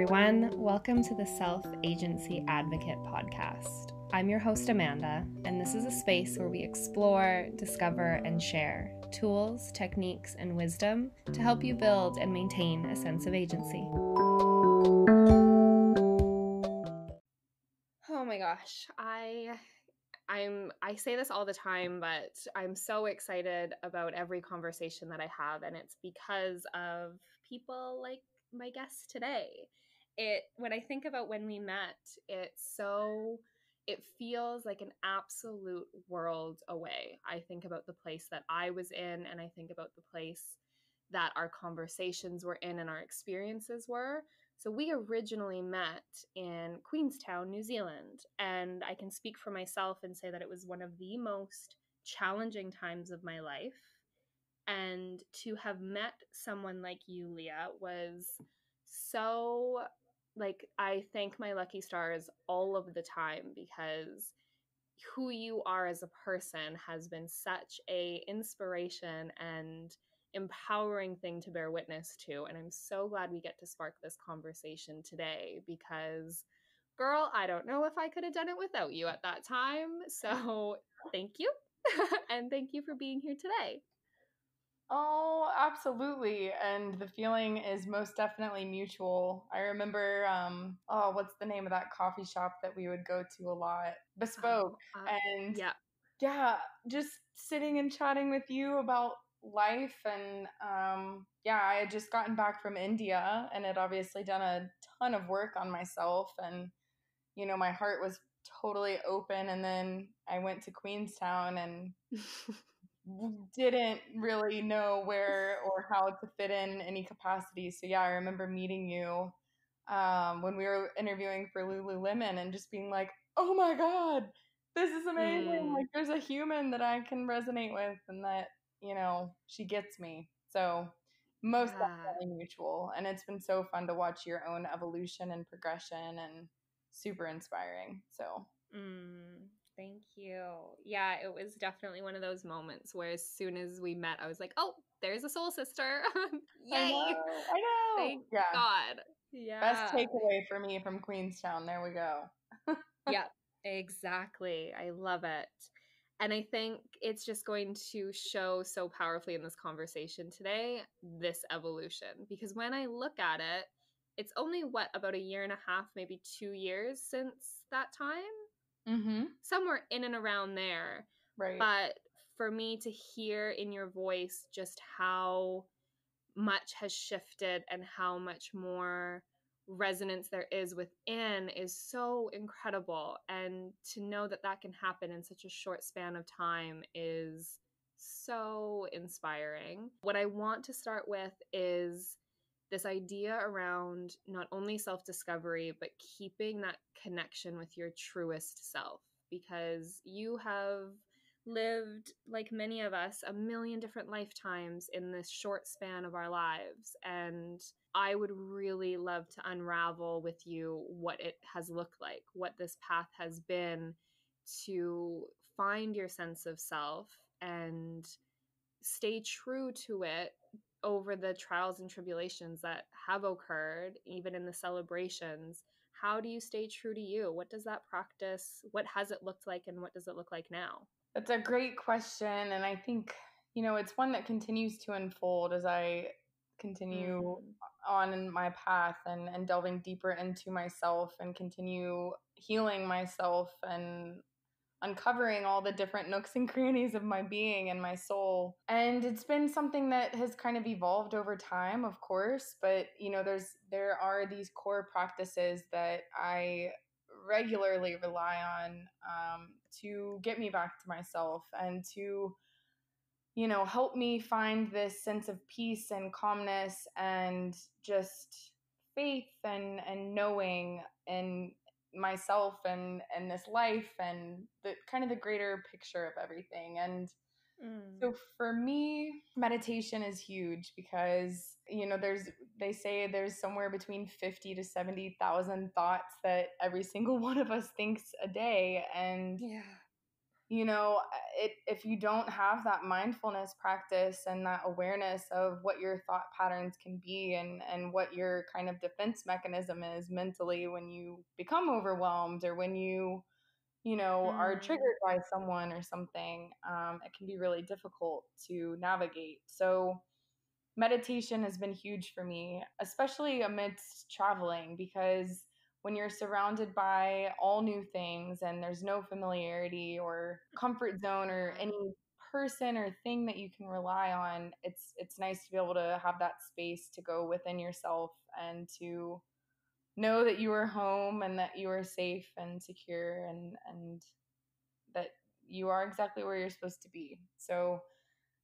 everyone. Welcome to the Self-Agency Advocate podcast. I'm your host, Amanda, and this is a space where we explore, discover, and share tools, techniques, and wisdom to help you build and maintain a sense of agency. Oh my gosh, I say this all the time, but I'm so excited about every conversation that I have, and it's because of people like my guest today. When I think about when we met, it feels like an absolute world away. I think about the place that I was in, and I think about the place that our conversations were in and our experiences were. So we originally met in Queenstown, New Zealand, and I can speak for myself and say that it was one of the most challenging times of my life. And to have met someone like you, Leah, was so, I thank my lucky stars all of the time, because who you are as a person has been such a inspiration and empowering thing to bear witness to. And I'm so glad we get to spark this conversation today, because girl, I don't know if I could have done it without you at that time. So thank you. And thank you for being here today. Oh, absolutely. And the feeling is most definitely mutual. I remember, what's the name of that coffee shop that we would go to a lot? Bespoke. And yeah, just sitting and chatting with you about life. And I had just gotten back from India and had obviously done a ton of work on myself. And, my heart was totally open. And then I went to Queenstown and didn't really know where or how to fit in any capacity. So yeah, I remember meeting you when we were interviewing for Lululemon and just being like, oh my God, this is amazing. Like there's a human that I can resonate with and that, she gets me. So most definitely mutual. And it's been so fun to watch your own evolution and progression and super inspiring. So Thank you. Yeah, it was definitely one of those moments where as soon as we met, I was like, oh, there's a soul sister. Yay. I know. Thank God. Yeah. Best takeaway for me from Queenstown. There we go. Yeah, exactly. I love it. And I think it's just going to show so powerfully in this conversation today, this evolution. Because when I look at it, it's only about a year and a half, maybe 2 years since that time. Mm-hmm. Somewhere in and around there. Right. But for me to hear in your voice just how much has shifted and how much more resonance there is within is so incredible. And to know that that can happen in such a short span of time is so inspiring. What I want to start with is this idea around not only self-discovery, but keeping that connection with your truest self, because you have lived, like many of us, a million different lifetimes in this short span of our lives. And I would really love to unravel with you what it has looked like, what this path has been to find your sense of self and stay true to it over the trials and tribulations that have occurred, even in the celebrations. How do you stay true to you? What does that practice, what has it looked like, and what does it look like now? That's a great question. And I think, it's one that continues to unfold as I continue on in my path and delving deeper into myself and continue healing myself and uncovering all the different nooks and crannies of my being and my soul. And it's been something that has kind of evolved over time, of course, but there are these core practices that I regularly rely on to get me back to myself and to help me find this sense of peace and calmness and just faith and knowing in myself and this life and the kind of the greater picture of everything. And so for me, meditation is huge because, they say there's somewhere between 50 to 70,000 thoughts that every single one of us thinks a day. And if you don't have that mindfulness practice and that awareness of what your thought patterns can be, and what your kind of defense mechanism is mentally when you become overwhelmed, or when you are Mm. triggered by someone or something, it can be really difficult to navigate. So meditation has been huge for me, especially amidst traveling, because when you're surrounded by all new things and there's no familiarity or comfort zone or Yeah. any person or thing that you can rely on, it's nice to be able to have that space to go within yourself and to know that you are home and that you are safe and secure, and that you are exactly where you're supposed to be. So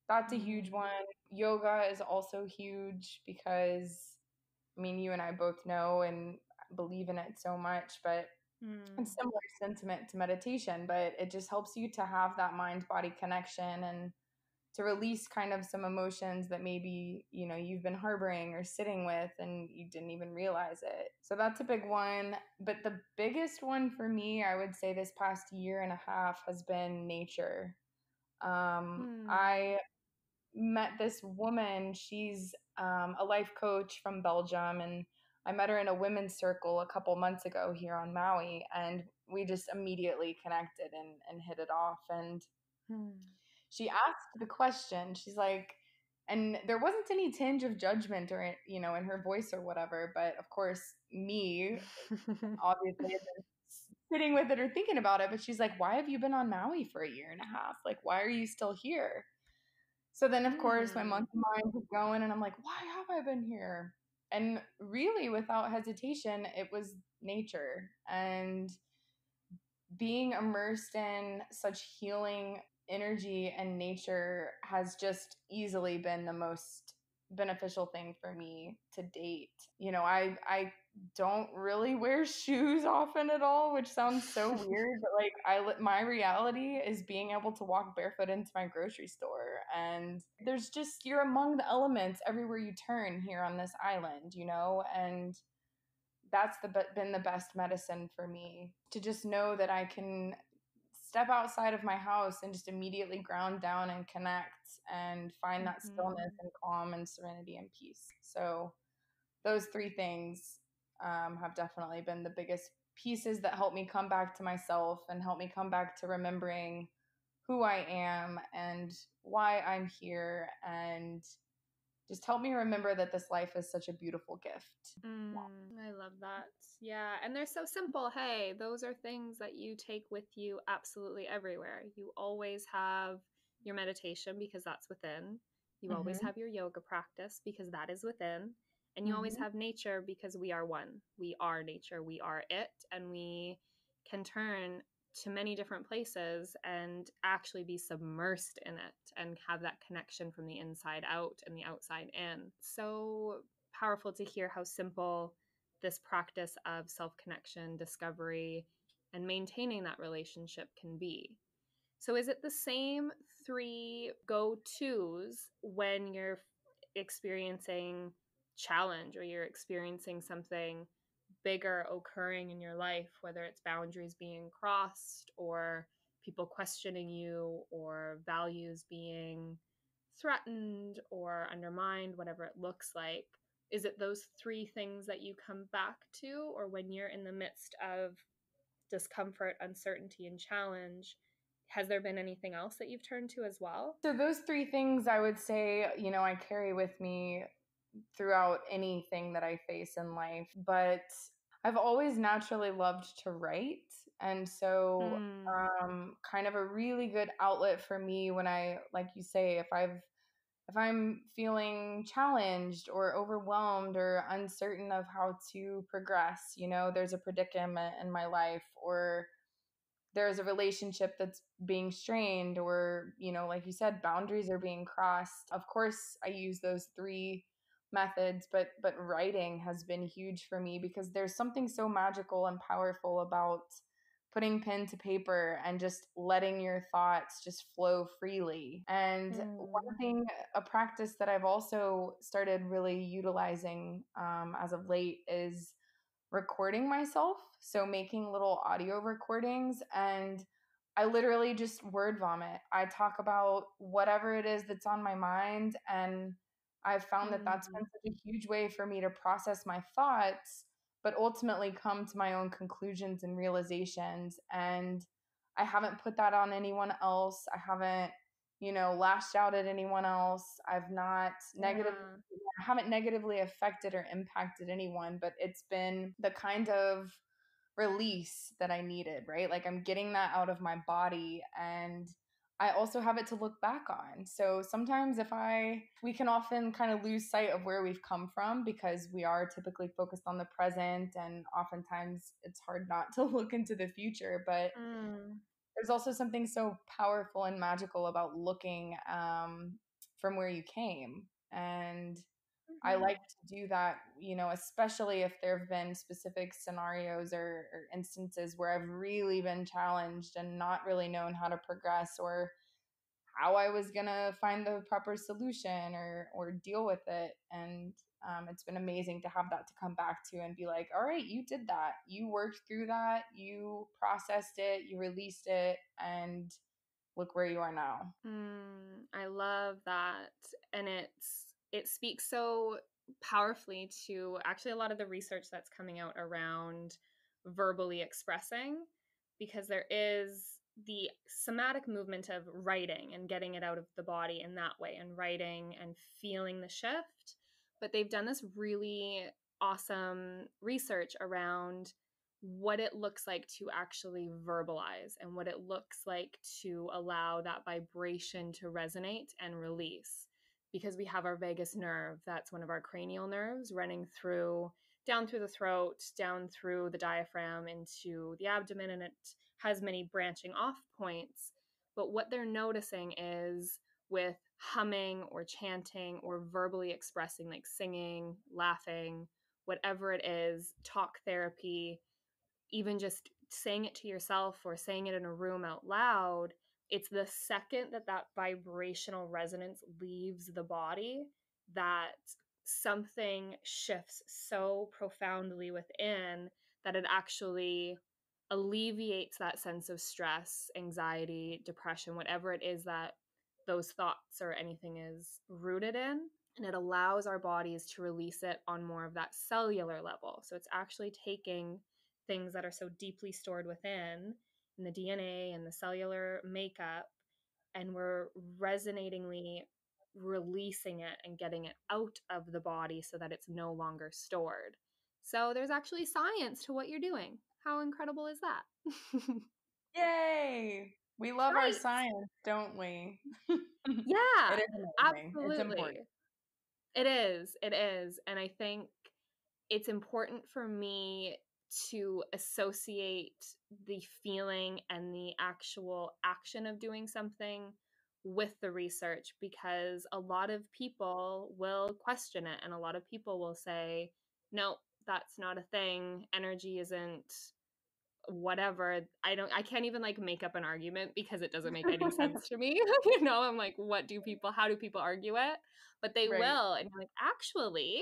that's a huge Mm. one. Yoga is also huge because, I mean, you and I both know and believe in it so much, but it's Mm. similar sentiment to meditation, but it just helps you to have that mind body connection and to release kind of some emotions that maybe, you've been harboring or sitting with and you didn't even realize it. So that's a big one. But the biggest one for me, I would say this past year and a half, has been nature. Mm. I met this woman. She's a life coach from Belgium, and I met her in a women's circle a couple months ago here on Maui, and we just immediately connected and hit it off. And Mm. she asked the question. She's like, and there wasn't any tinge of judgment or in her voice or whatever. But of course, me obviously had been sitting with it or thinking about it. But she's like, "Why have you been on Maui for a year and a half? Like, why are you still here?" So then, of course, my Mm. monkey mind was going, and I'm like, why have I been here? And really, without hesitation, it was nature. And being immersed in such healing energy and nature has just easily been the most beneficial thing for me to date. I don't really wear shoes often at all, which sounds so weird, but like my reality is being able to walk barefoot into my grocery store, and there's just, you're among the elements everywhere you turn here on this island, and that's been the best medicine for me, to just know that I can step outside of my house and just immediately ground down and connect and find that stillness Mhm. and calm and serenity and peace. So those three things have definitely been the biggest pieces that help me come back to myself and help me come back to remembering who I am and why I'm here, and just help me remember that this life is such a beautiful gift. I love that. Yeah, and they're so simple. Hey, those are things that you take with you absolutely everywhere. You always have your meditation because that's within. You always Mm-hmm. have your yoga practice because that is within. And you always Mm-hmm. have nature because we are one. We are nature. We are it. And we can turn to many different places and actually be submersed in it and have that connection from the inside out and the outside in. So powerful to hear how simple this practice of self connection, discovery, and maintaining that relationship can be. So, is it the same three go tos when you're experiencing challenge or you're experiencing something bigger occurring in your life, whether it's boundaries being crossed or people questioning you or values being threatened or undermined, whatever it looks like? Is it those three things that you come back to, or when you're in the midst of discomfort, uncertainty, and challenge, has there been anything else that you've turned to as well? So those three things I would say, I carry with me throughout anything that I face in life. But I've always naturally loved to write. And so, Mm. kind of a really good outlet for me when I, like you say, if I'm feeling challenged or overwhelmed or uncertain of how to progress, there's a predicament in my life, or there's a relationship that's being strained, or like you said, boundaries are being crossed. Of course I use those three methods, but writing has been huge for me because there's something so magical and powerful about putting pen to paper and just letting your thoughts just flow freely. And one Mm. thing, a practice that I've also started really utilizing as of late, is recording myself. So making little audio recordings. And I literally just word vomit. I talk about whatever it is that's on my mind. And I've found that that's been Mm. such a huge way for me to process my thoughts, but ultimately come to my own conclusions and realizations. And I haven't put that on anyone else. I haven't, lashed out at anyone else. Yeah. I haven't negatively affected or impacted anyone, but it's been the kind of release that I needed, right? Like I'm getting that out of my body, and I also have it to look back on. So sometimes we can often kind of lose sight of where we've come from because we are typically focused on the present, and oftentimes it's hard not to look into the future. But Mm. there's also something so powerful and magical about looking from where you came. And I Mhm. like to do that, especially if there have been specific scenarios or instances where I've really been challenged and not really known how to progress or how I was going to find the proper solution or deal with it. And it's been amazing to have that to come back to and be like, all right, you did that. You worked through that. You processed it. You released it. And look where you are now. I love that. And it speaks so powerfully to actually a lot of the research that's coming out around verbally expressing, because there is the somatic movement of writing and getting it out of the body in that way, and writing and feeling the shift. But they've done this really awesome research around what it looks like to actually verbalize and what it looks like to allow that vibration to resonate and release. Because we have our vagus nerve, that's one of our cranial nerves, running through down through the throat, down through the diaphragm into the abdomen, and it has many branching off points. But what they're noticing is with humming or chanting or verbally expressing, like singing, laughing, whatever it is, talk therapy, even just saying it to yourself or saying it in a room out loud, it's the second that that vibrational resonance leaves the body that something shifts so profoundly within that it actually alleviates that sense of stress, anxiety, depression, whatever it is that those thoughts or anything is rooted in. And it allows our bodies to release it on more of that cellular level. So it's actually taking things that are so deeply stored within in the DNA and the cellular makeup, and we're resonatingly releasing it and getting it out of the body so that it's no longer stored. So there's actually science to what you're doing. How incredible is that? Yay! We love our Right. science, don't we? Yeah, It is amazing. It's absolutely. important. It is. It is. And I think it's important for me to associate the feeling and the actual action of doing something with the research, because a lot of people will question it and a lot of people will say, no, that's not a thing. Energy isn't whatever. I can't even like make up an argument because it doesn't make any sense to me. I'm like, how do people argue it? But they Right. will. And you're like, actually,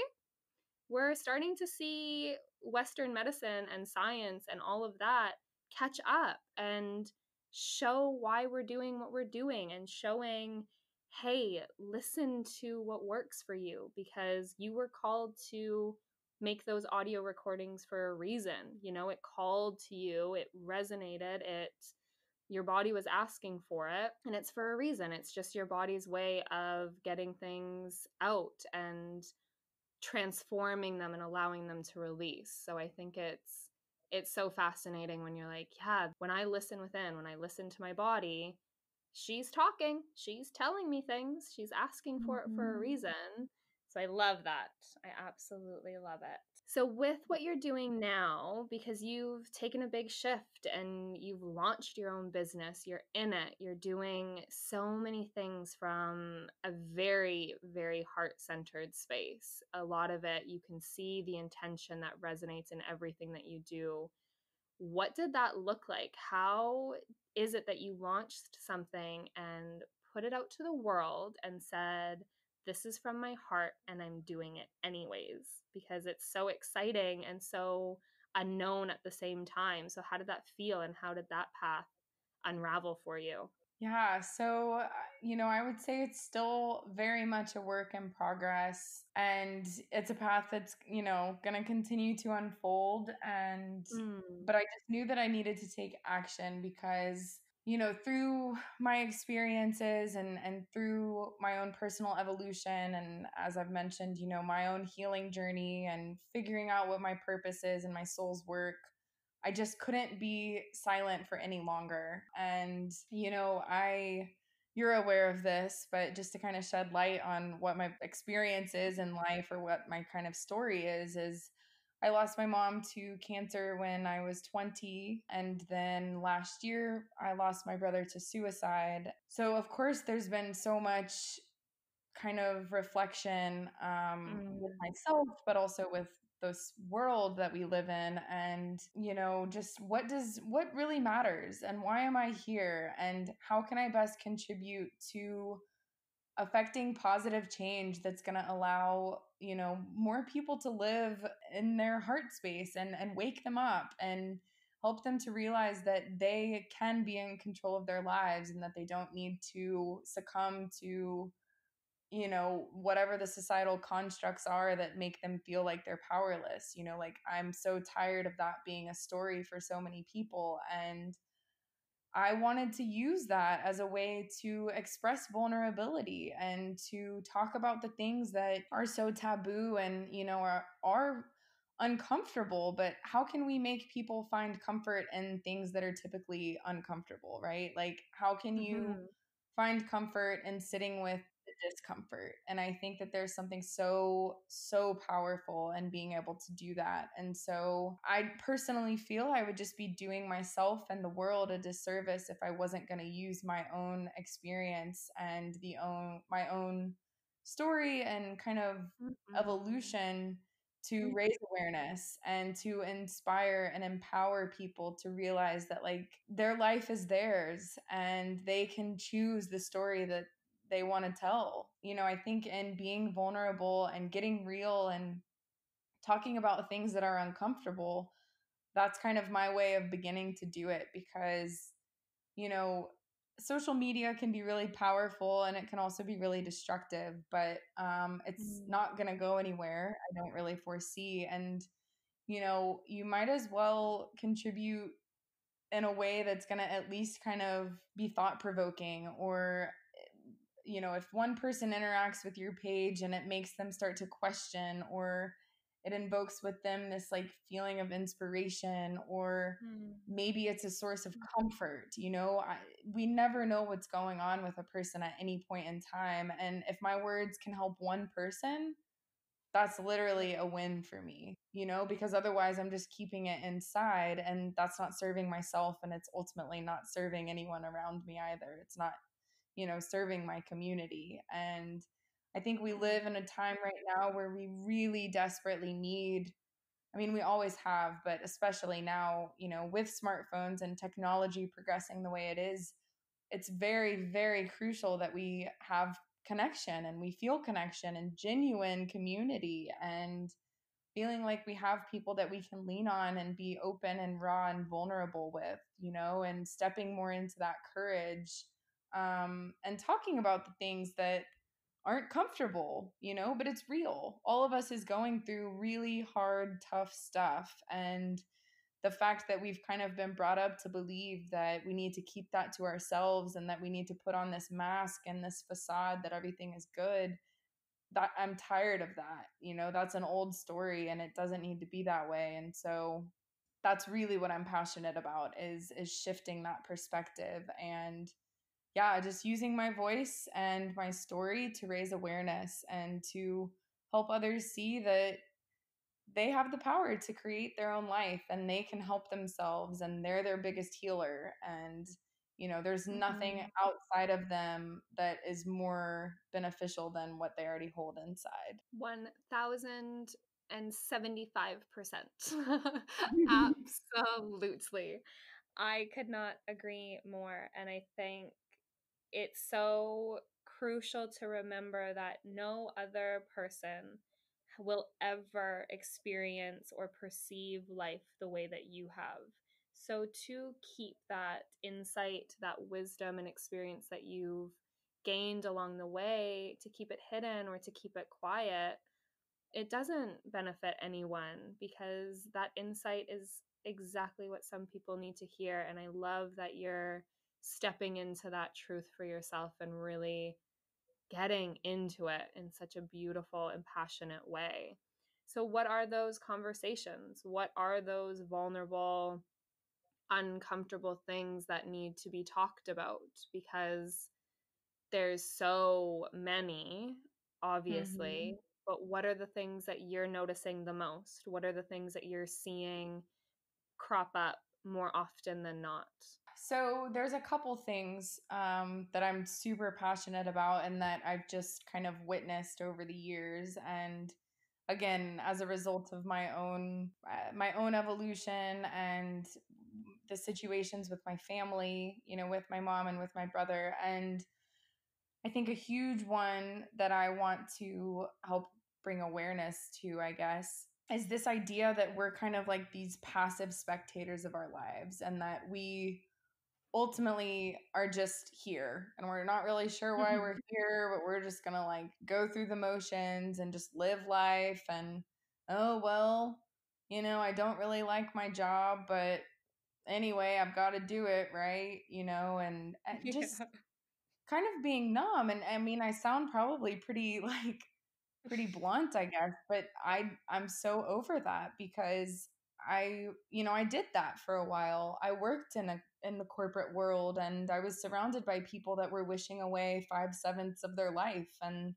we're starting to see Western medicine and science and all of that catch up and show why we're doing what we're doing, and showing, hey, listen to what works for you, because you were called to make those audio recordings for a reason. It called to you, it resonated, your body was asking for it, and it's for a reason. It's just your body's way of getting things out and transforming them and allowing them to release. So I think it's so fascinating when you're like, yeah, when I listen within, when I listen to my body, she's talking, she's telling me things, she's asking for it for a Mhm. reason. So I love that. I absolutely love it. So, with what you're doing now, because you've taken a big shift and you've launched your own business, you're in it, you're doing so many things from a very, very heart centered space. A lot of it, you can see the intention that resonates in everything that you do. What did that look like? How is it that you launched something and put it out to the world and said, this is from my heart and I'm doing it anyways? Because it's so exciting and so unknown at the same time. So, how did that feel and how did that path unravel for you? Yeah, so, I would say it's still very much a work in progress, and it's a path that's, going to continue to unfold. Mm. But I just knew that I needed to take action because, through my experiences and through my own personal evolution, and as I've mentioned, my own healing journey and figuring out what my purpose is and my soul's work, I just couldn't be silent for any longer. And, you're aware of this, but just to kind of shed light on what my experience is in life, or what my kind of story is I lost my mom to cancer when I was 20. And then last year, I lost my brother to suicide. So, of course, there's been so much kind of reflection with Mm. myself, but also with this world that we live in. And, just what really matters, and why am I here, and how can I best contribute to affecting positive change that's going to allow, more people to live in their heart space, and wake them up and help them to realize that they can be in control of their lives, and that they don't need to succumb to, whatever the societal constructs are that make them feel like they're powerless. Like, I'm so tired of that being a story for so many people. And I wanted to use that as a way to express vulnerability and to talk about the things that are so taboo and, are uncomfortable. But how can we make people find comfort in things that are typically uncomfortable, right? Like, how can you Mhm. find comfort in sitting with the discomfort? And I think that there's something so, so powerful in being able to do that. And so I personally feel I would just be doing myself and the world a disservice if I wasn't going to use my own experience and my own story and kind of Mhm. evolution to raise awareness and to inspire and empower people to realize that, like, their life is theirs and they can choose the story that they want to tell. I think in being vulnerable and getting real and talking about things that are uncomfortable, that's kind of my way of beginning to do it. Because, you know, social media can be really powerful and it can also be really destructive, but it's Mm. not going to go anywhere, I don't really foresee. And, you might as well contribute in a way that's going to at least kind of be thought provoking. Or, if one person interacts with your page and it makes them start to question, or it invokes with them this like feeling of inspiration, or Mm. maybe it's a source of comfort. We never know what's going on with a person at any point in time, and if my words can help one person, that's literally a win for me, because otherwise I'm just keeping it inside, and that's not serving myself, and it's ultimately not serving anyone around me either. It's not, serving my community. And I think we Mm. live in a time right now where we really desperately need, I mean, we always have, but especially now, with smartphones and technology progressing the way it is, it's very, very crucial that we have connection and we feel connection and genuine community, and feeling like we have people that we can lean on and be open and raw and vulnerable with, and stepping more into that courage, and talking about the things that aren't comfortable, but it's real. All of us is going through really hard, tough stuff. And the fact that we've kind of been brought up to believe that we need to keep that to ourselves and that we need to put on this mask and this facade that everything is good, that I'm tired of that. That's an old story and it doesn't need to be that way. And so that's really what I'm passionate about, is shifting that perspective. And yeah, just using my voice and my story to raise awareness and to help others see that they have the power to create their own life and they can help themselves and they're their biggest healer. And, there's nothing Mhm. outside of them that is more beneficial than what they already hold inside. 1075%. Absolutely. I could not agree more. And I think it's so crucial to remember that no other person will ever experience or perceive life the way that you have. So to keep that insight, that wisdom and experience that you've gained along the way, to keep it hidden or to keep it quiet, it doesn't benefit anyone, because that insight is exactly what some people need to hear. And I love that you're stepping into that truth for yourself and really getting into it in such a beautiful and passionate way. So, what are those conversations? What are those vulnerable, uncomfortable things that need to be talked about? Because there's so many, Mm-hmm. obviously, but what are the things that you're noticing the most? What are the things that you're seeing crop up more often than not? So there's a couple things that I'm super passionate about and that I've just kind of witnessed over the years. And again, as a result of my own evolution and the situations with my family, you know, with my mom and with my brother. And I think a huge one that I want to help bring awareness to, I guess, is this idea that we're kind of like these passive spectators of our lives, and that we ultimately are just here and we're not really sure why we're here, but we're just gonna like go through the motions and just live life. And oh well, you know, I don't really like my job, but anyway, I've got to do it, right? You know, and just Yeah. kind of being numb. And I mean, I sound probably pretty like pretty blunt, I guess, but I'm so over that because you know, I did that for a while. I worked in the corporate world, and I was surrounded by people that were wishing away 5/7 of their life, and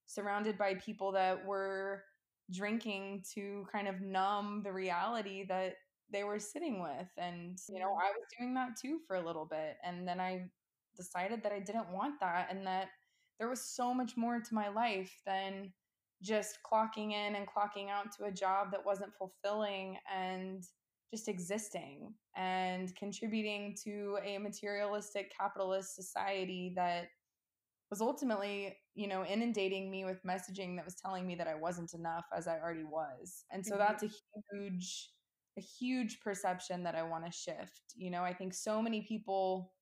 surrounded by people that were drinking to kind of numb the reality that they were sitting with. And, you know, I was doing that too for a little bit. And then I decided that I didn't want that, and that there was so much more to my life than just clocking in and clocking out to a job that wasn't fulfilling, and just existing and contributing to a materialistic capitalist society that was ultimately, you know, inundating me with messaging that was telling me that I wasn't enough as I already was. And so that's huge a huge perception that I want to shift. You know, I think so many people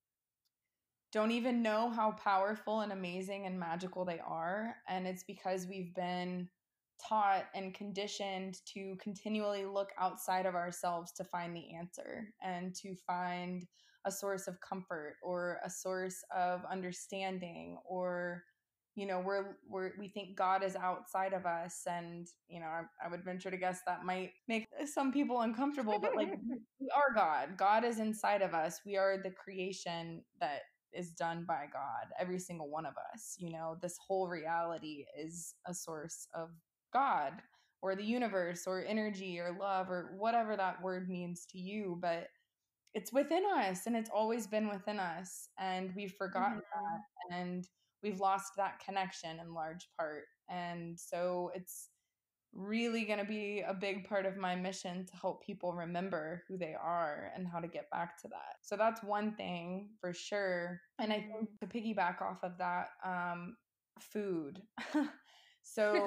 don't even know how powerful and amazing and magical they are. And it's because we've been taught and conditioned to continually look outside of ourselves to find the answer and to find a source of comfort or a source of understanding. Or, you know, we think God is outside of us. And, you know, I would venture to guess that might make some people uncomfortable, but like, we are God. God is inside of us. We are the creation that is done by God, every single one of us. You know, this whole reality is a source of God or the universe or energy or love or whatever that word means to you, but it's within us, and it's always been within us, and we've forgotten Mhm. that, and we've lost that connection in large part. And so it's really going to be a big part of my mission to help people remember who they are and how to get back to that. So that's one thing for sure. And I think Mm. to piggyback off of that, food. So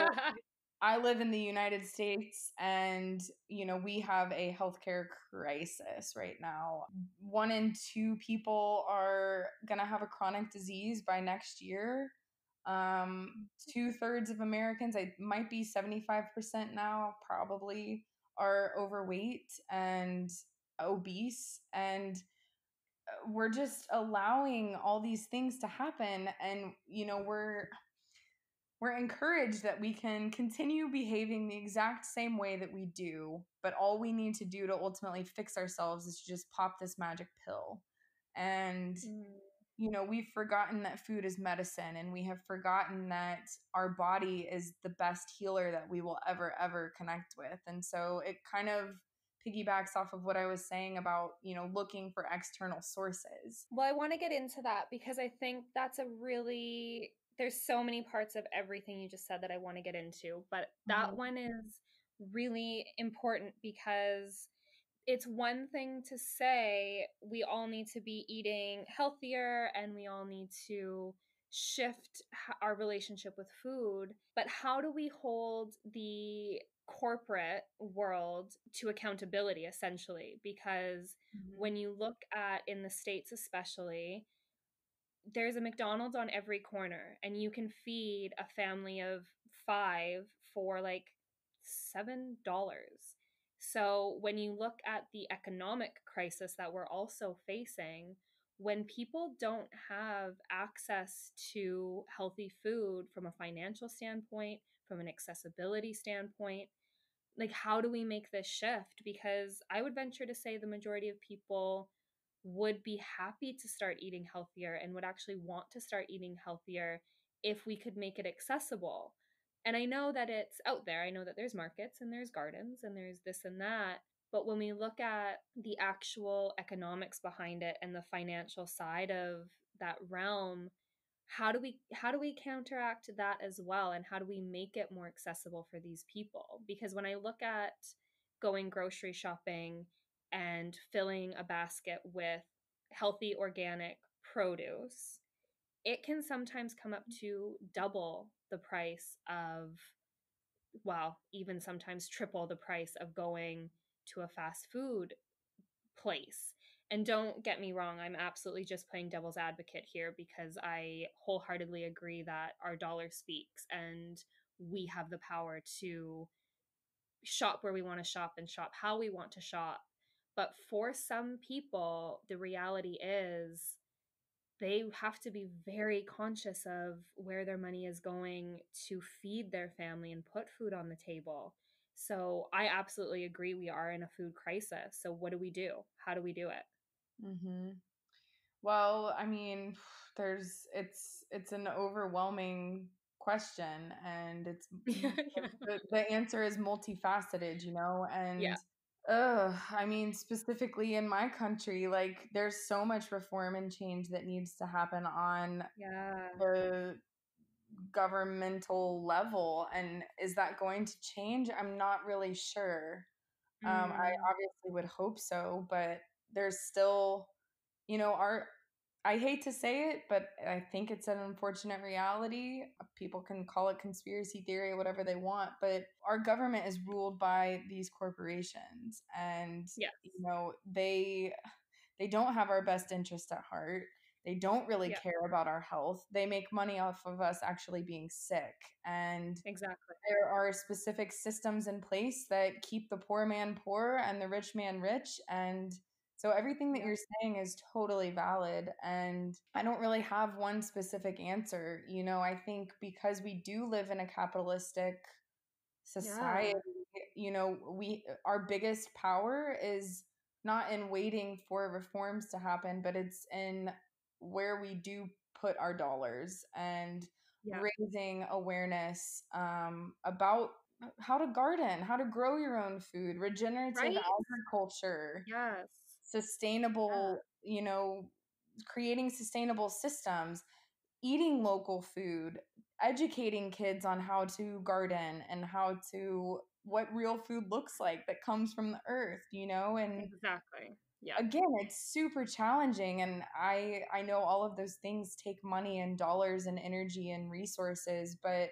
I live in the United States, and, you know, we have a healthcare crisis right now. 1 in 2 people are going to have a chronic disease by next year. 2/3 of Americans, I might be 75% now, probably, are overweight and obese. And we're just allowing all these things to happen. And, you know, we're encouraged that we can continue behaving the exact same way that we do, but all we need to do to ultimately fix ourselves is to just pop this magic pill. And, Mm. you know, we've forgotten that food is medicine, and we have forgotten that our body is the best healer that we will ever connect with. And so it kind of piggybacks off of what I was saying about, you know, looking for external sources. Well, I want to get into that because I think that's a really, there's so many parts of everything you just said that I want to get into, but that Mhm. one is really important because it's one thing to say we all need to be eating healthier and we all need to shift our relationship with food, but how do we hold the corporate world to accountability essentially? Because Mhm. when you look at in the States especially, there's a McDonald's on every corner, and you can feed a family of 5 for like $7. So when you look at the economic crisis that we're also facing, when people don't have access to healthy food from a financial standpoint, from an accessibility standpoint, like how do we make this shift? Because I would venture to say the majority of people would be happy to start eating healthier and would actually want to start eating healthier if we could make it accessible. And I know that it's out there. I know that there's markets and there's gardens and there's this and that. But when we look at the actual economics behind it and the financial side of that realm, how do we counteract that as well, and how do we make it more accessible for these people? Because when I look at going grocery shopping and filling a basket with healthy organic produce, it can sometimes come up to double the price of, well, even sometimes triple the price of going to a fast food place. And don't get me wrong, I'm absolutely just playing devil's advocate here because I wholeheartedly agree that our dollar speaks and we have the power to shop where we want to shop and shop how we want to shop. But for some people, the reality is they have to be very conscious of where their money is going to feed their family and put food on the table. So I absolutely agree we are in a food crisis. So what do we do? How do we do it? Mhm. Well, I mean, it's an overwhelming question, and Yeah, yeah. the answer is multifaceted, Yeah. and I mean, specifically in my country, like there's so much reform and change that needs to happen on Yeah. the governmental level, and is that going to change? I'm not really sure. I Mm, obviously would hope so, but there's still, our I hate to say it, but I think it's an unfortunate reality. People can call it conspiracy theory or whatever they want, but our government is ruled by these corporations, and yes. they don't have our best interest at heart. They don't really Yeah, care about our health. They make money off of us actually being sick. And exactly. there are specific systems in place that keep the poor man poor and the rich man rich. And so everything that Yeah. you're saying is totally valid. And I don't really have one specific answer. I think because we do live in a capitalistic society, Yeah. we our biggest power is not in waiting for reforms to happen, but it's in where we do put our dollars and Yeah. raising awareness about how to garden, how to grow your own food, regenerative Right? agriculture, Yes. Yeah. sustainable, creating sustainable systems, eating local food, educating kids on how to garden and what real food looks like that comes from the earth, and Exactly. Yeah. again, it's super challenging, and I know all of those things take money and dollars and energy and resources, but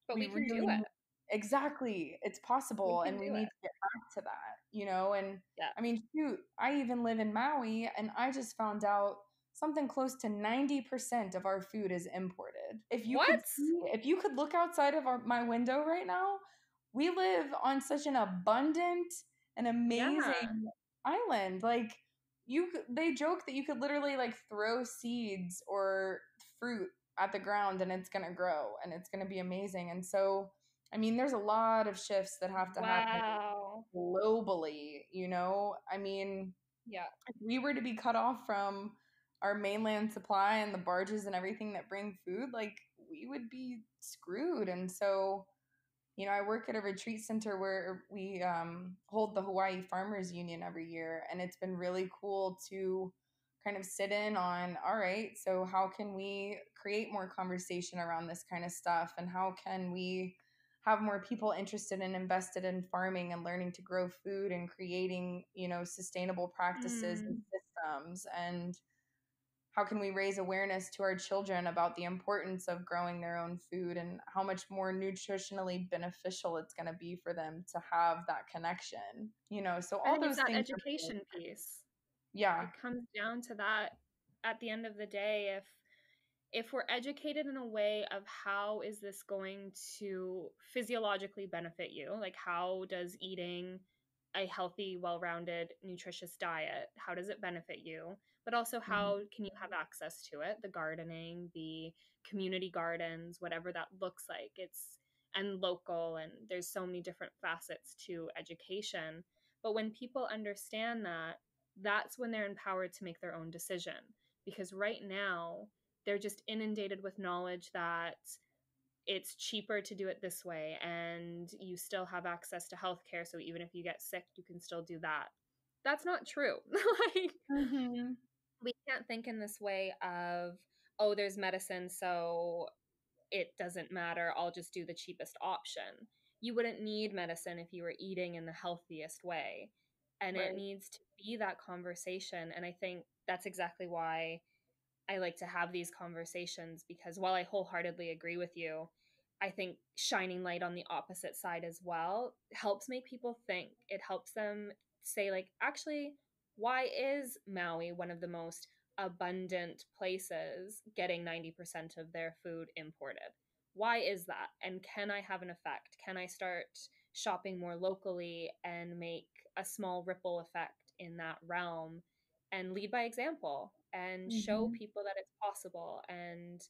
But we we can do really it. exactly, it's We possible, can and we do need it. to get back to that, and Yeah. I mean, shoot, I even live in Maui, and I just found out something close to 90% of our food is imported. What? If you could look outside of my window right now, we live on such an abundant and Yeah. amazing island. Like they joke that you could literally like throw seeds or fruit at the ground and it's going to grow and it's going to be amazing. And so, I mean, there's a lot of shifts that have to happen Wow. globally, I mean, Yeah. if we were to be cut off from our mainland supply and the barges and everything that bring food, like we would be screwed. And so, I work at a retreat center where we hold the Hawaii Farmers Union every year. And it's been really cool to kind of sit in on, all right, so how can we create more conversation around this kind of stuff? And how can we have more people interested and invested in farming and learning to grow food and creating, sustainable practices and Mm. systems? And how can we raise awareness to our children about the importance of growing their own food and how much more nutritionally beneficial it's going to be for them to have that connection, so I all think it's those that things are big. education piece. Yeah. It comes down to that at the end of the day. If we're educated in a way of how is this going to physiologically benefit you, like how does eating a healthy, well-rounded, nutritious diet, how does it benefit you? But also how Mhm. can you have access to it? The gardening, the community gardens, whatever that looks like. And local, and there's so many different facets to education. But when people understand that, that's when they're empowered to make their own decision. Because right now, they're just inundated with knowledge that it's cheaper to do it this way and you still have access to healthcare, so even if you get sick you can still do that. That's not true. Like, Mhm. we can't think in this way of, oh, there's medicine, so it doesn't matter, I'll just do the cheapest option. You wouldn't need medicine if you were eating in the healthiest way, and it Right. needs to be that conversation. And I think that's exactly why I like to have these conversations, because while I wholeheartedly agree with you, I think shining light on the opposite side as well helps make people think. It helps them say, like, actually, why is Maui one of the most abundant places getting 90% of their food imported? Why is that? And can I have an effect? Can I start shopping more locally and make a small ripple effect in that realm and lead by example and show Mhm. people that it's possible and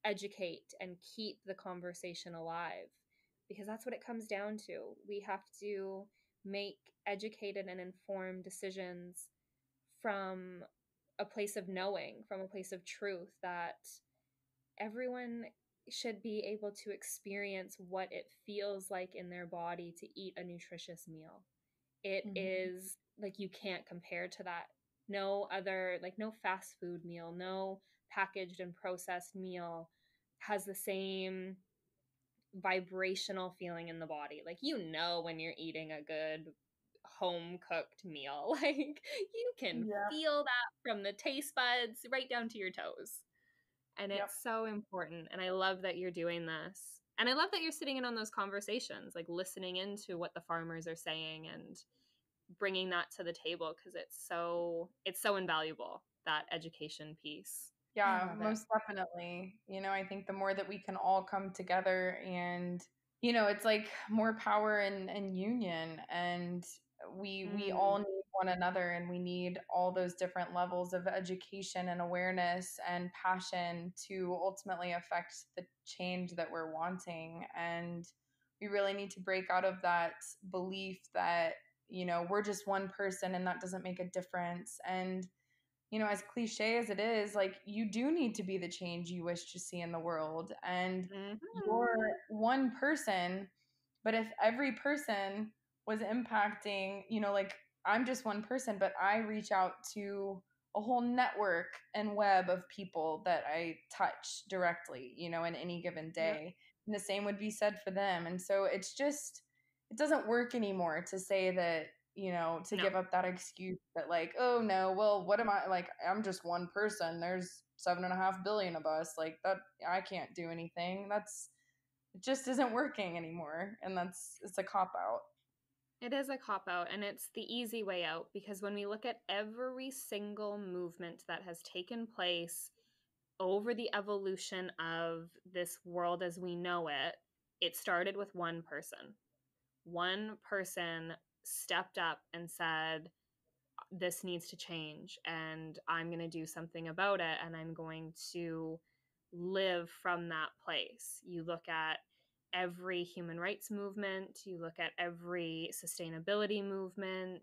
educate and keep the conversation alive, because that's what it comes down to. We have to make educated and informed decisions from a place of knowing, from a place of truth, that everyone should be able to experience what it feels like in their body to eat a nutritious meal. It Mhm. is like, you can't compare to that. No other, like, no fast food meal, no packaged and processed meal has the same vibrational feeling in the body. Like, when you're eating a good home cooked meal, like, you can Yeah. feel that from the taste buds right down to your toes. And Yep. it's so important. And I love that you're doing this. And I love that you're sitting in on those conversations, like listening into what the farmers are saying and bringing that to the table, because it's so invaluable, that education piece. I Yeah, love it. most definitely. I think the more that we can all come together and, it's like more power and union, and we all Mm, need one another, and we need all those different levels of education and awareness and passion to ultimately affect the change that we're wanting. And we really need to break out of that belief that, we're just one person and that doesn't make a difference. And as cliche as it is, like, you do need to be the change you wish to see in the world. And you're mhm. one person, but if every person was impacting, like, I'm just one person, but I reach out to a whole network and web of people that I touch directly, in any given Yeah. day. And the same would be said for them. And so it doesn't work anymore to say that, to No, give up that excuse that, like, oh no, well, what am I, like, I'm just one person. There's 7.5 billion of us. Like, that, I can't do anything. It just isn't working anymore. And it's a cop out. it is a cop out, and it's the easy way out, because when we look at every single movement that has taken place over the evolution of this world as we know it, it started with one person. One person stepped up and said, this needs to change and I'm going to do something about it, and I'm going to live from that place. You look at every human rights movement, you look at every sustainability movement,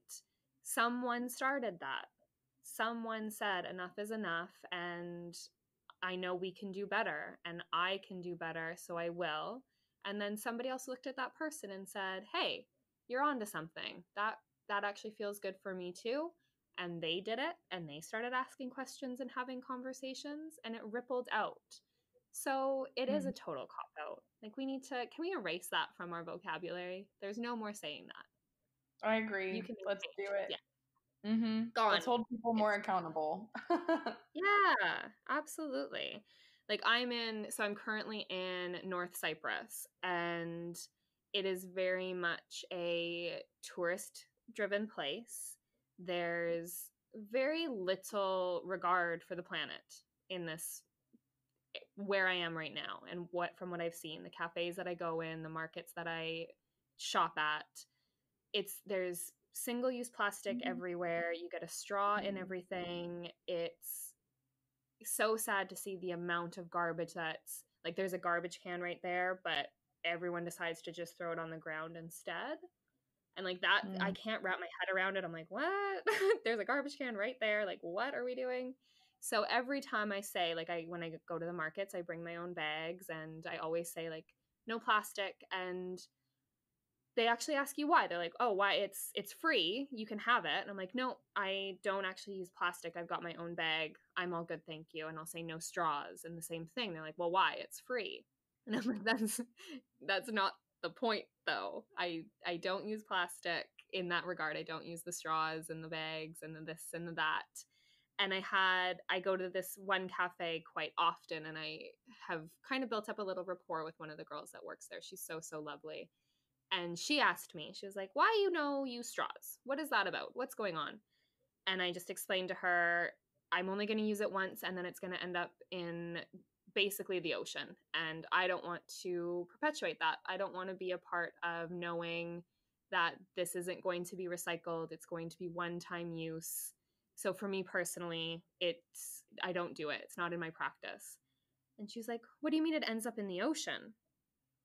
someone started that. Someone said enough is enough, and I know we can do better and I can do better, so I will. And then somebody else looked at that person and said, "Hey, you're onto something. That actually feels good for me too." And they did it, and they started asking questions and having conversations, and it rippled out. So it is a Mhm. total cop out. Like, can we erase that from our vocabulary? There's no more saying that. I You agree. can make Let's do change. it. Yeah. Let's Gone. hold people more It's accountable. Yeah, absolutely. Like I'm currently in North Cyprus, and it is very much a tourist driven place. There's very little regard for the planet in this where I am right now, and what I've seen, the cafes that I go in, the markets that I shop at, there's single use plastic everywhere. You get a straw in everything. It's so sad to see the amount of garbage that's like there's a garbage can right there, but everyone decides to just throw it on the ground instead. And like that, I Mm. can't wrap my head around it. I'm like, what? There's a garbage can right there. Like, what are we doing? So every time I say, like, when I go to the markets, I bring my own bags, and I always say, like, no plastic. And they actually ask you why. They're like, "Oh, why? It's free. You can have it." And I'm like, "No, I don't actually use plastic. I've got my own bag. I'm all good, thank you." And I'll say no straws, and the same thing. They're like, "Well, why? It's free." And I'm like, "That's not the point, though. I don't use plastic in that regard. I don't use the straws and the bags and the this and the that." And I go to this one cafe quite often, and I have kind of built up a little rapport with one of the girls that works there. She's so lovely, and she asked me, she was like, "Why use straws? What is that about? What's going on?" And I just explained to her, I'm only going to use it once, and then it's going to end up in basically the ocean. And I don't want to perpetuate that. I don't want to be a part of knowing that this isn't going to be recycled. It's going to be one-time use. So for me personally, I don't do it. It's not in my practice. And she's like, "What do you mean it ends up in the ocean?"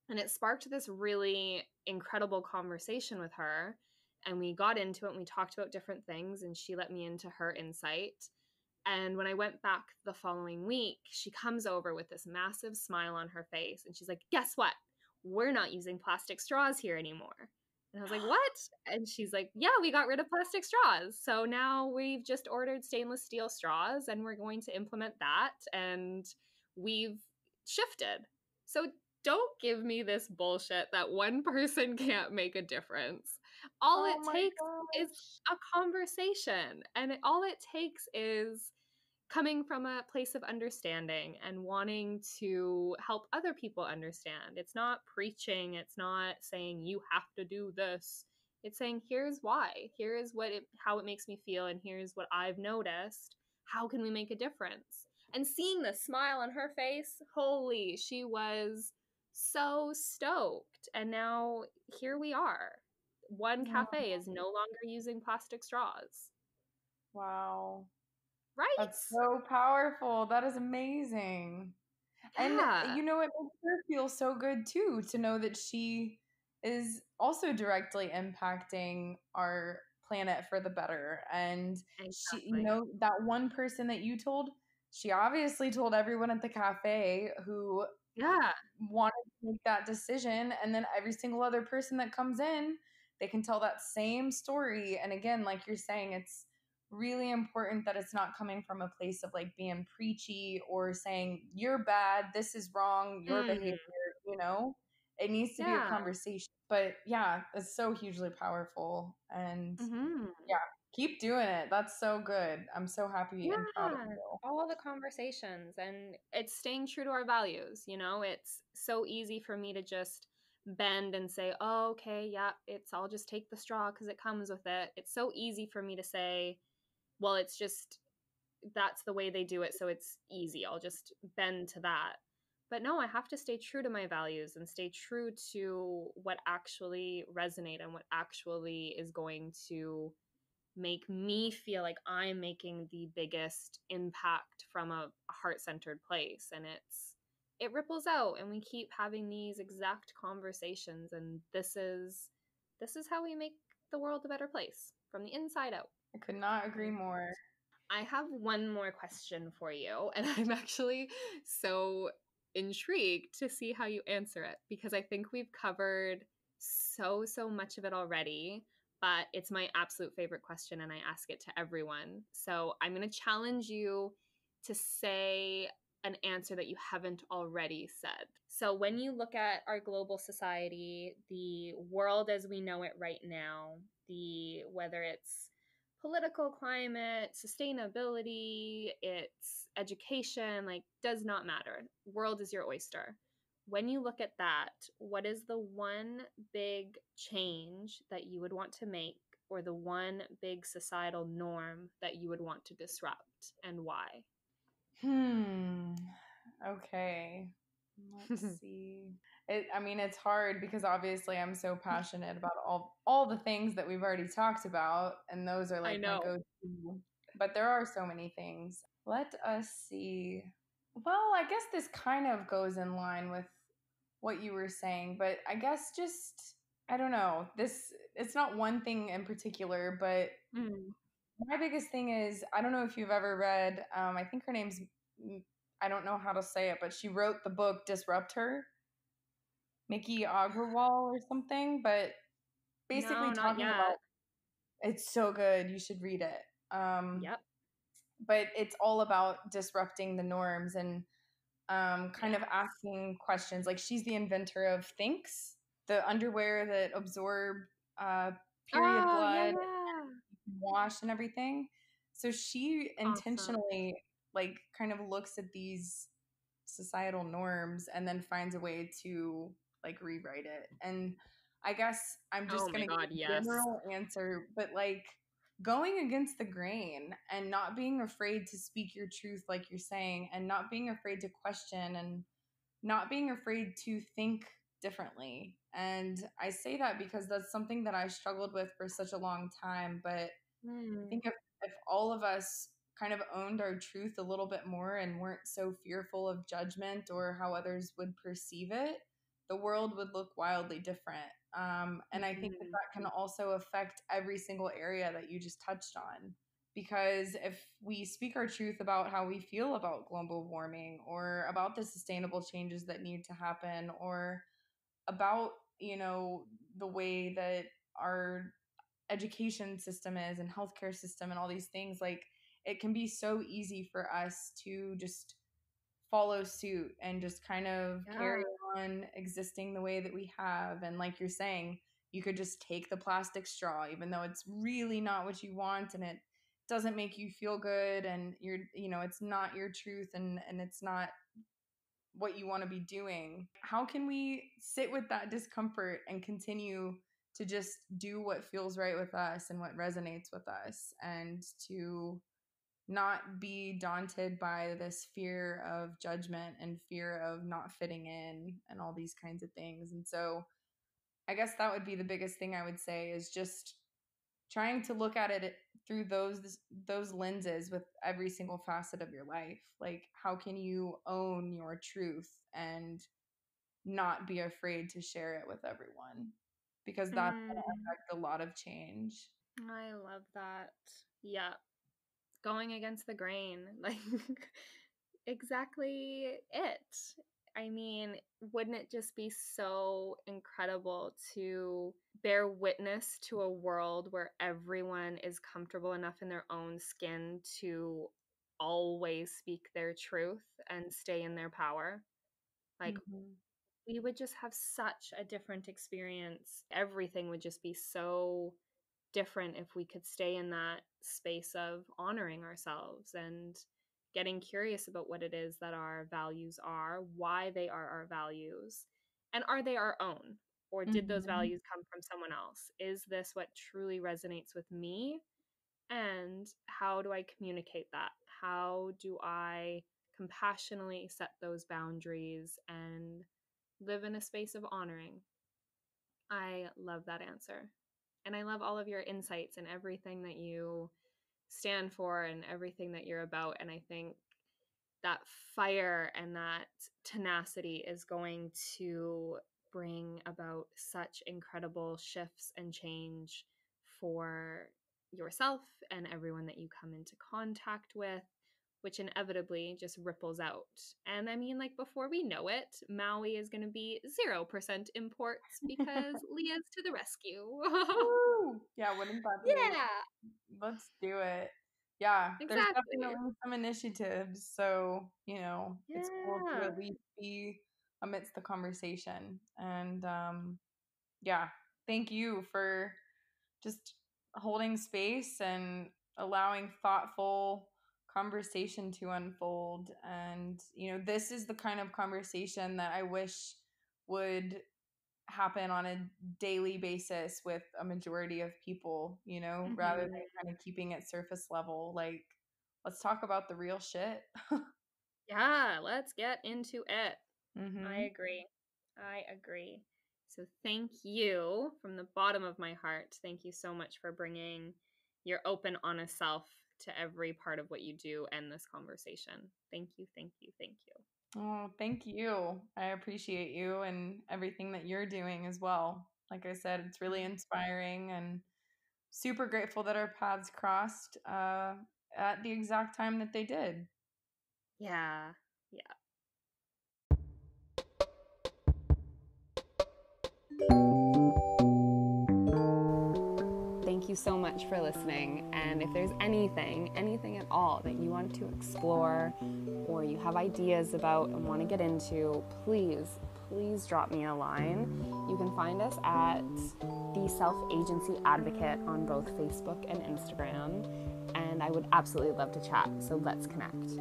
And it sparked this really incredible conversation with her. And we got into it and we talked about different things, and she let me into her insight. And when I went back the following week, she comes over with this massive smile on her face. And she's like, "Guess what? We're not using plastic straws here anymore." And I was like, "What?" And she's like, "Yeah, we got rid of plastic straws. So now we've just ordered stainless steel straws, and we're going to implement that. And we've shifted." So don't give me this bullshit that one person can't make a difference. All Oh it my takes is gosh. a conversation, and all it takes is coming from a place of understanding and wanting to help other people understand. It's not preaching, it's not saying you have to do this. It's saying here's why. Here is how it makes me feel, and here's what I've noticed. How can we make a difference? And seeing the smile on her face, holy, she was so stoked. And now here we are. One Oh, cafe is no longer using plastic straws. wow. Right? That's so powerful. That is amazing. And Yeah. it makes her feel so good too to know that she is also directly impacting our planet for the better. And she, Exactly. that one person that you told, she obviously told everyone at the cafe who Yeah. wanted to make that decision. And then every single other person that comes in, they can tell that same story. And again, like you're saying, it's really important that it's not coming from a place of like being preachy or saying you're bad, this is wrong, your behavior, Mm, you know it needs to be a yeah. conversation. But yeah, it's so hugely powerful. And Mhm. yeah, keep doing it. That's so good. I'm so happy and proud of Yeah. you. All the conversations, and it's staying true to our values, It's so easy for me to just bend and say, "Oh, okay, yeah, I'll just take the straw because it comes with it." It's so easy for me to say, "Well, it's just that's the way they do it, so it's easy. I'll just bend to that." But no, I have to stay true to my values and stay true to what actually resonate and what actually is going to make me feel like I'm making the biggest impact from a heart-centered place. And it ripples out, and we keep having these exact conversations, and this is how we make the world a better place from the inside out. I could not agree And more. I have one more question for you, and I'm actually so intrigued to see how you answer it, because I think we've covered so much of it already, but it's my absolute favorite question and I ask it to everyone. So I'm going to challenge you to say an answer that you haven't already said. So when you look at our global society, the world as we know it right now, the whether it's political climate, sustainability, it's education, like does not matter. World is your oyster. When you look at that, what is the one big change that you would want to make, or the one big societal norm that you would want to disrupt, and why? Okay. Let's see. I mean, it's hard because obviously I'm so passionate about all the things that we've already talked about, and those are I like my know. go-to. But there are so many things. Let us see. Well, I guess this kind of goes in line with what you were saying, but I guess just I don't know. This it's not one thing in particular, but Mm. my biggest thing is I don't know if you've ever read. I think her name's I don't know how to say it, but she wrote the book Disrupt Her, Mickey Agrawal or something. But basically No, not talking about yet. it's so good. You should read it. Yep. But it's all about disrupting the norms and kind of Yes. asking questions. Like she's the inventor of Thinks, the underwear that absorb uh, period Oh, yeah, blood, yeah. wash, and everything. So she Awesome. intentionally like kind of looks at these societal norms and then finds a way to like rewrite it. And I guess I'm Oh just my gonna give God, a yes. general answer, but like going against the grain and not being afraid to speak your truth like you're saying and not being afraid to question and not being afraid to think differently. And I say that because that's something that I struggled with for such a long time. But I Mm. think if all of us kind of owned our truth a little bit more and weren't so fearful of judgment or how others would perceive it, the world would look wildly different. And I think that Mhm. that can also affect every single area that you just touched on. Because if we speak our truth about how we feel about global warming or about the sustainable changes that need to happen or about, the way that our education system is and healthcare system and all these things, like it can be so easy for us to just follow suit and just kind of Yeah. carry on existing the way that we have. And like you're saying, you could just take the plastic straw even though it's really not what you want and it doesn't make you feel good and it's not your truth and it's not what you want to be doing. How can we sit with that discomfort and continue to just do what feels right with us and what resonates with us and to not be daunted by this fear of judgment and fear of not fitting in and all these kinds of things. And so I guess that would be the biggest thing I would say is just trying to look at it through those lenses with every single facet of your life. Like how can you own your truth and not be afraid to share it with everyone? Because that's going to Mm. affect a lot of change. I love that. Yeah. Going against the grain. Like, exactly it. I mean, wouldn't it just be so incredible to bear witness to a world where everyone is comfortable enough in their own skin to always speak their truth and stay in their power? Like, Mm-hmm. we would just have such a different experience. Everything would just be so different if we could stay in that space of honoring ourselves and getting curious about what it is that our values are, why they are our values, and are they our own? Or did those Mm-hmm. values come from someone else? Is this what truly resonates with me? And how do I communicate that? How do I compassionately set those boundaries and live in a space of honoring? I love that answer. And I love all of your insights and everything that you stand for and everything that you're about. And I think that fire and that tenacity is going to bring about such incredible shifts and change for yourself and everyone that you come into contact with, which inevitably just ripples out. And I mean, like, before we know it, Maui is going to be 0% imports because Leah's to the rescue. Woo! Yeah, wouldn't that be amazing? Yeah, Let's do it. Yeah, there's exactly. definitely some initiatives. So, it's cool to Yeah. at least be amidst the conversation. And yeah, thank you for just holding space and allowing thoughtful conversation to unfold. And, this is the kind of conversation that I wish would happen on a daily basis with a majority of people, rather than kind of keeping it surface level. Like, let's talk about the real shit. Yeah, let's get into it. I Mm-hmm. agree. So thank you from the bottom of my heart. Thank you so much for bringing your open, honest self to every part of what you do and this conversation. Thank you, thank you, thank you. Oh, thank you. I appreciate you and everything that you're doing as well. Like I said, it's really inspiring, and super grateful that our paths crossed at the exact time that they did. Yeah, yeah. Thank you so much for listening. And if there's anything at all that you want to explore or you have ideas about and want to get into, please drop me a line. You can find us at The Self-Agency Advocate on both Facebook and Instagram. And I would absolutely love to chat. So let's connect.